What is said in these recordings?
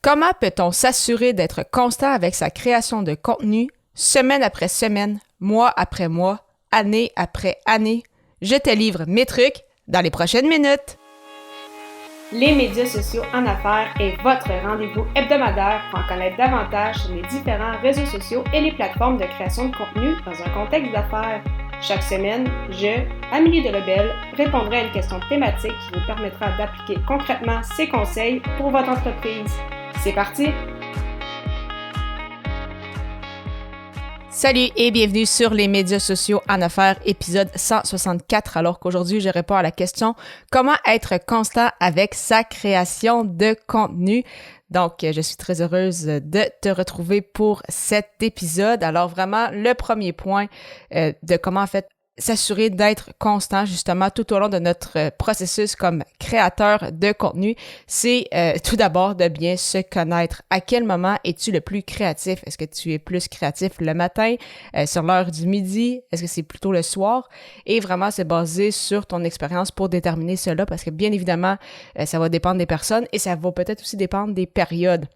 Comment peut-on s'assurer d'être constant avec sa création de contenu, semaine après semaine, mois après mois, année après année? Je te livre mes trucs dans les prochaines minutes. Les médias sociaux en affaires est votre rendez-vous hebdomadaire pour en connaître davantage sur les différents réseaux sociaux et les plateformes de création de contenu dans un contexte d'affaires. Chaque semaine, je, Amélie Delobel, répondrai à une question thématique qui vous permettra d'appliquer concrètement ces conseils pour votre entreprise. C'est parti! Salut et bienvenue sur les médias sociaux en affaires, épisode 164, alors qu'aujourd'hui, je réponds à la question « Comment être constant avec sa création de contenu? » Donc, je suis très heureuse de te retrouver pour cet épisode. Alors, vraiment, le premier point de comment, en fait, s'assurer d'être constant, justement, tout au long de notre processus comme créateur de contenu, c'est tout d'abord de bien se connaître. À quel moment es-tu le plus créatif? Est-ce que tu es plus créatif le matin, sur l'heure du midi? Est-ce que c'est plutôt le soir? Et vraiment, c'est basé sur ton expérience pour déterminer cela, parce que bien évidemment, ça va dépendre des personnes et ça va peut-être aussi dépendre des périodes.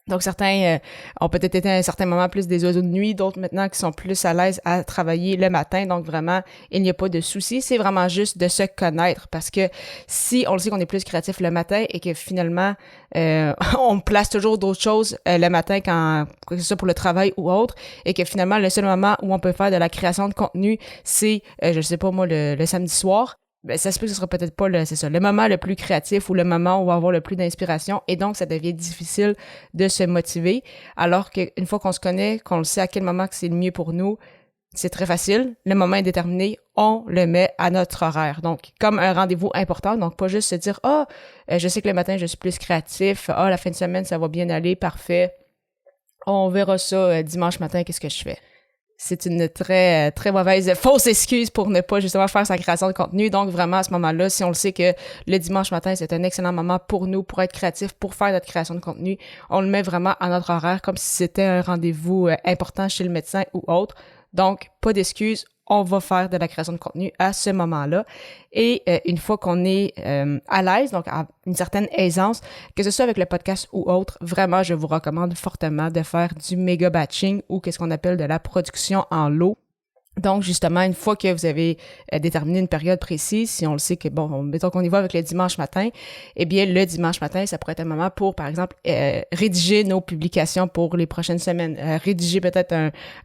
Donc, certains ont peut-être été à un certain moment plus des oiseaux de nuit, d'autres maintenant qui sont plus à l'aise à travailler le matin. Donc, vraiment, il n'y a pas de souci. C'est vraiment juste de se connaître parce que si on le sait qu'on est plus créatif le matin et que finalement, on place toujours d'autres choses le matin que ce soit pour le travail ou autre et que finalement, le seul moment où on peut faire de la création de contenu, c'est, je sais pas moi, le samedi soir. Ben, ça se peut que ce sera peut-être pas le moment le plus créatif ou le moment où on va avoir le plus d'inspiration et donc ça devient difficile de se motiver alors qu'une fois qu'on se connaît, qu'on le sait à quel moment que c'est le mieux pour nous, c'est très facile. Le moment est déterminé, on le met à notre horaire. Donc, comme un rendez-vous important, donc pas juste se dire « je sais que le matin, je suis plus créatif. La fin de semaine, ça va bien aller, parfait. On verra ça dimanche matin, qu'est-ce que je fais? » C'est une très, très mauvaise, fausse excuse pour ne pas justement faire sa création de contenu. Donc vraiment, à ce moment-là, si on le sait que le dimanche matin, c'est un excellent moment pour nous, pour être créatif, pour faire notre création de contenu, on le met vraiment à notre horaire comme si c'était un rendez-vous important chez le médecin ou autre. Donc, pas d'excuses, on va faire de la création de contenu à ce moment-là. Et une fois qu'on est à l'aise, donc à une certaine aisance, que ce soit avec le podcast ou autre, vraiment, je vous recommande fortement de faire du méga batching ou qu'est-ce qu'on appelle de la production en lot. Donc, justement, une fois que vous avez déterminé une période précise, si on le sait que, mettons qu'on y va avec le dimanche matin, eh bien, le dimanche matin, ça pourrait être un moment pour, par exemple, rédiger nos publications pour les prochaines semaines, rédiger peut-être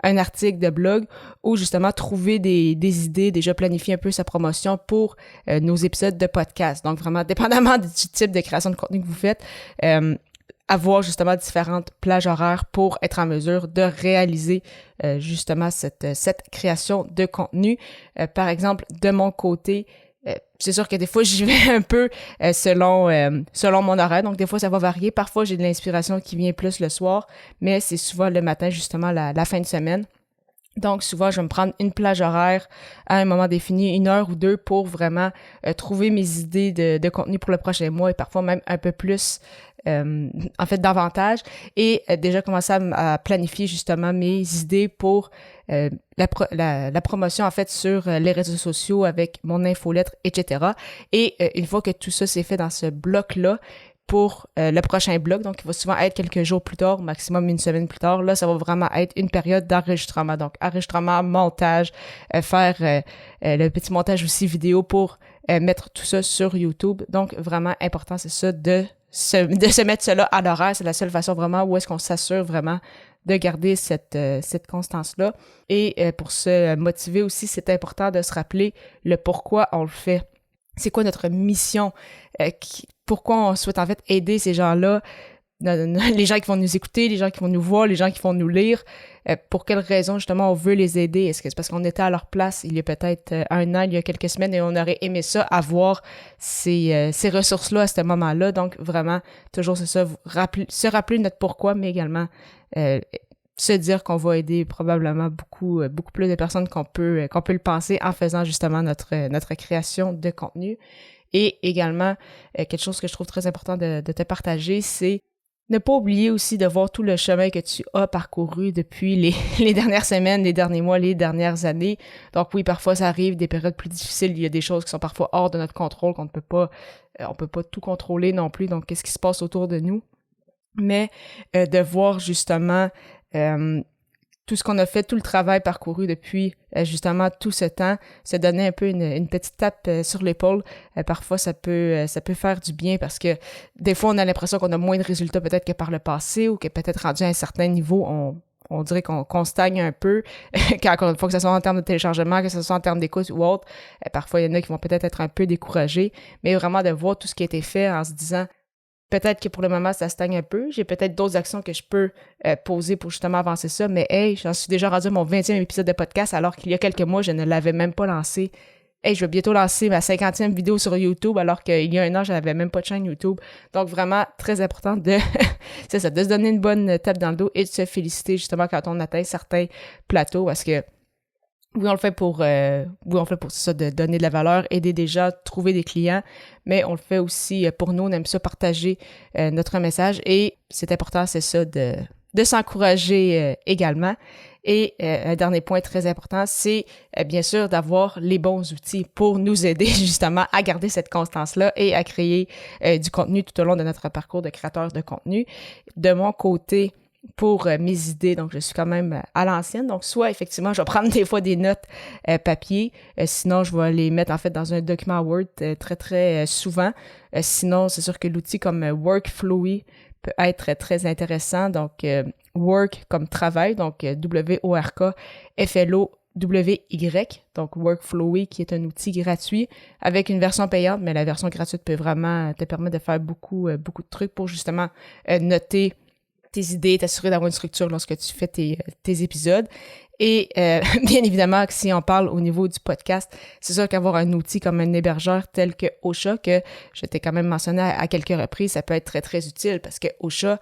un article de blog ou justement trouver des idées, déjà planifier un peu sa promotion pour nos épisodes de podcast. Donc, vraiment, dépendamment du type de création de contenu que vous faites, avoir justement différentes plages horaires pour être en mesure de réaliser justement cette création de contenu. Par exemple, de mon côté, c'est sûr que des fois, j'y vais un peu selon mon horaire. Donc, des fois, ça va varier. Parfois, j'ai de l'inspiration qui vient plus le soir, mais c'est souvent le matin, justement, la fin de semaine. Donc, souvent, je vais me prendre une plage horaire à un moment défini, 1 heure ou 2 pour vraiment trouver mes idées de contenu pour le prochain mois et parfois même un peu plus, en fait, davantage. Et déjà commencer à planifier justement mes idées pour la promotion, en fait, sur les réseaux sociaux avec mon infolettre, etc. Et une fois que tout ça s'est fait dans ce bloc-là, pour le prochain bloc, donc il va souvent être quelques jours plus tard, maximum une semaine plus tard. Là, ça va vraiment être une période d'enregistrement. Donc, enregistrement, montage, faire le petit montage aussi vidéo pour mettre tout ça sur YouTube. Donc, vraiment important, c'est ça, de se mettre cela à l'horaire. C'est la seule façon vraiment où est-ce qu'on s'assure vraiment de garder cette constance-là. Et pour se motiver aussi, c'est important de se rappeler le pourquoi on le fait. C'est quoi notre mission? Pourquoi on souhaite en fait aider ces gens-là, les gens qui vont nous écouter, les gens qui vont nous voir, les gens qui vont nous lire, pour quelles raisons justement on veut les aider? Est-ce que c'est parce qu'on était à leur place il y a peut-être 1 an, il y a quelques semaines et on aurait aimé ça, avoir ces ressources-là à ce moment-là? Donc vraiment, toujours c'est ça, se rappeler notre pourquoi, mais également se dire qu'on va aider probablement beaucoup plus de personnes qu'on peut le penser en faisant justement notre création de contenu. Et également, quelque chose que je trouve très important de te partager, c'est ne pas oublier aussi de voir tout le chemin que tu as parcouru depuis les dernières semaines, les derniers mois, les dernières années. Donc oui, parfois ça arrive, des périodes plus difficiles, il y a des choses qui sont parfois hors de notre contrôle, on peut pas tout contrôler non plus. Donc qu'est-ce qui se passe autour de nous? mais de voir justement tout ce qu'on a fait, tout le travail parcouru depuis justement tout ce temps, se donner un peu une petite tape sur l'épaule. Parfois, ça peut faire du bien parce que des fois, on a l'impression qu'on a moins de résultats peut-être que par le passé ou que peut-être rendu à un certain niveau, on dirait qu'on stagne un peu, qu'encore une fois, que ce soit en termes de téléchargement, que ce soit en termes d'écoute ou autre, parfois, il y en a qui vont peut-être être un peu découragés, mais vraiment de voir tout ce qui a été fait en se disant peut-être que pour le moment, ça stagne un peu. J'ai peut-être d'autres actions que je peux poser pour justement avancer ça. Mais hey, j'en suis déjà rendu à mon 20e épisode de podcast alors qu'il y a quelques mois, je ne l'avais même pas lancé. Hey, je vais bientôt lancer ma 50e vidéo sur YouTube alors qu'il y a un an, je n'avais même pas de chaîne YouTube. Donc vraiment, très important de c'est ça, de se donner une bonne tape dans le dos et de se féliciter justement quand on atteint certains plateaux parce que oui, on le fait pour ça, de donner de la valeur, aider des gens, trouver des clients, mais on le fait aussi pour nous, on aime ça partager notre message et c'est important, c'est ça, de s'encourager également. Et un dernier point très important, c'est bien sûr d'avoir les bons outils pour nous aider justement à garder cette constance-là et à créer du contenu tout au long de notre parcours de créateur de contenu. De mon côté, pour mes idées, donc je suis quand même à l'ancienne, donc soit effectivement je vais prendre des fois des notes papier, sinon je vais les mettre en fait dans un document Word très très souvent, sinon c'est sûr que l'outil comme Workflowy peut être très intéressant, donc work comme travail, donc W-O-R-K F-L-O-W-Y, donc Workflowy qui est un outil gratuit avec une version payante, mais la version gratuite peut vraiment te permettre de faire beaucoup de trucs pour justement noter tes idées, t'assurer d'avoir une structure lorsque tu fais tes épisodes. Et bien évidemment, si on parle au niveau du podcast, c'est sûr qu'avoir un outil comme un hébergeur tel que Ocha, que je t'ai quand même mentionné à quelques reprises, ça peut être très, très utile parce que Ocha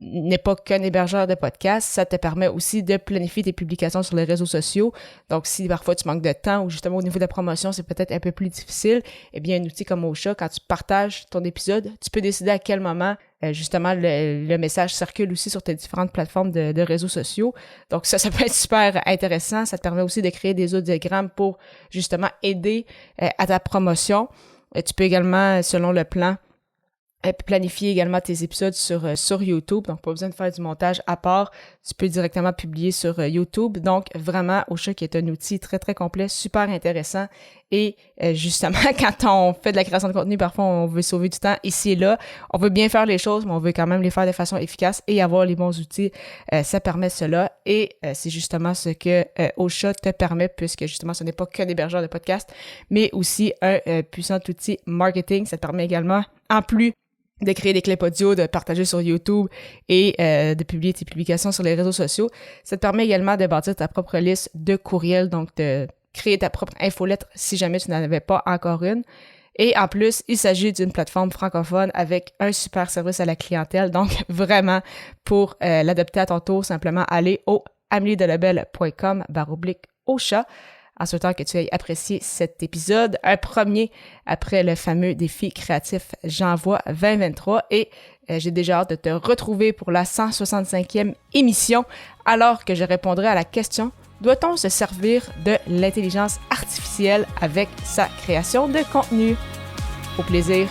n'est pas qu'un hébergeur de podcast, ça te permet aussi de planifier tes publications sur les réseaux sociaux. Donc, si parfois tu manques de temps ou justement au niveau de la promotion, c'est peut-être un peu plus difficile, eh bien, un outil comme Ocha, quand tu partages ton épisode, tu peux décider à quel moment, justement, le message circule aussi sur tes différentes plateformes de réseaux sociaux. Donc, ça peut être super intéressant. Ça te permet aussi de créer des audiogrammes pour, justement, aider à ta promotion. Tu peux également, selon le plan, planifier également tes épisodes sur YouTube, donc pas besoin de faire du montage à part, tu peux directement publier sur YouTube, donc vraiment Ocha qui est un outil très très complet, super intéressant et justement quand on fait de la création de contenu, parfois on veut sauver du temps ici et là, on veut bien faire les choses mais on veut quand même les faire de façon efficace et avoir les bons outils, ça permet cela et c'est justement ce que Ocha te permet puisque justement ce n'est pas qu'un hébergeur de podcast mais aussi un puissant outil marketing, ça te permet également en plus de créer des clips audio, de partager sur YouTube et de publier tes publications sur les réseaux sociaux. Ça te permet également de bâtir ta propre liste de courriels, donc de créer ta propre infolettre si jamais tu n'en avais pas encore une. Et en plus, il s'agit d'une plateforme francophone avec un super service à la clientèle. Donc, vraiment, pour l'adopter à ton tour, simplement aller au ameliedelabel.com/Ocha. En souhaitant que tu aies apprécié cet épisode, un premier après le fameux défi créatif J'envoie 2023 et j'ai déjà hâte de te retrouver pour la 165e émission alors que je répondrai à la question « Doit-on se servir de l'intelligence artificielle avec sa création de contenu ?» Au plaisir!